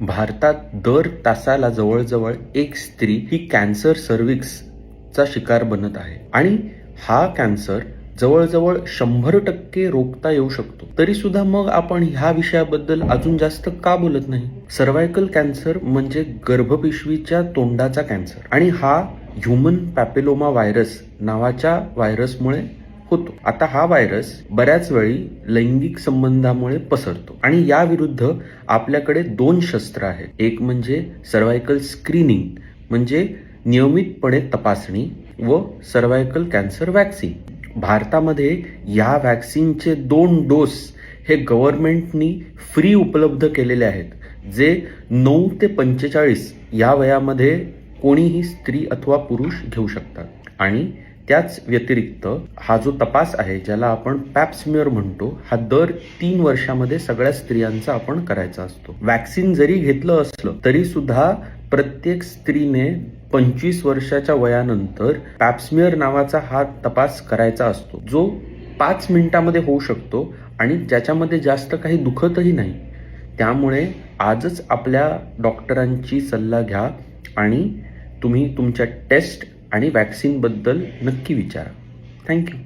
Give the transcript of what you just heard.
भारतात दर तासाला जवळजवळ एक स्त्री ही कॅन्सर सर्व्हिक्सचा शिकार बनत आहे आणि हा कॅन्सर जवळजवळ 100% रोखता येऊ शकतो. तरी सुद्धा मग आपण ह्या विषयाबद्दल अजून जास्त का बोलत नाही? सर्व्हायकल कॅन्सर म्हणजे गर्भपिशवीच्या तोंडाचा कॅन्सर आणि हा ह्यूमन पॅपिलोमा व्हायरस नावाच्या व्हायरसमुळे होतो. आता हा व्हायरस बऱ्याच वेळी लैंगिक संबंधामुळे पसरतो आणि या विरुद्ध आपल्याकडे 2 शस्त्र आहेत. एक म्हणजे सर्व्हायकल स्क्रीनिंग म्हणजे नियमितपणे तपासणी व सर्व्हायकल कॅन्सर वॅक्सिन. भारतामध्ये या वॅक्सिनचे 2 डोस हे गव्हर्नमेंटनी फ्री उपलब्ध केलेले आहेत, जे 9 ते 45 या वयामध्ये कोणीही स्त्री अथवा पुरुष घेऊ शकतात. आणि त्याच व्यतिरिक्त हा जो तपास आहे ज्याला आपण पॅप्समिअर म्हणतो, हा दर 3 वर्षामध्ये सगळ्या स्त्रियांचा आपण करायचा असतो. वॅक्सिन जरी घेतलं असलं तरी सुद्धा प्रत्येक स्त्रीने 25 वर्षाच्या वयानंतर पॅप्समिअर नावाचा हा तपास करायचा असतो, जो 5 मिनिटांमध्ये होऊ शकतो आणि ज्याच्यामध्ये जास्त काही दुखतही नाही. त्यामुळे आजच आपल्या डॉक्टरांची सल्ला घ्या आणि तुम्ही तुमच्या टेस्ट आणि वॅक्सिनबद्दल नक्की विचारा. थँक्यू.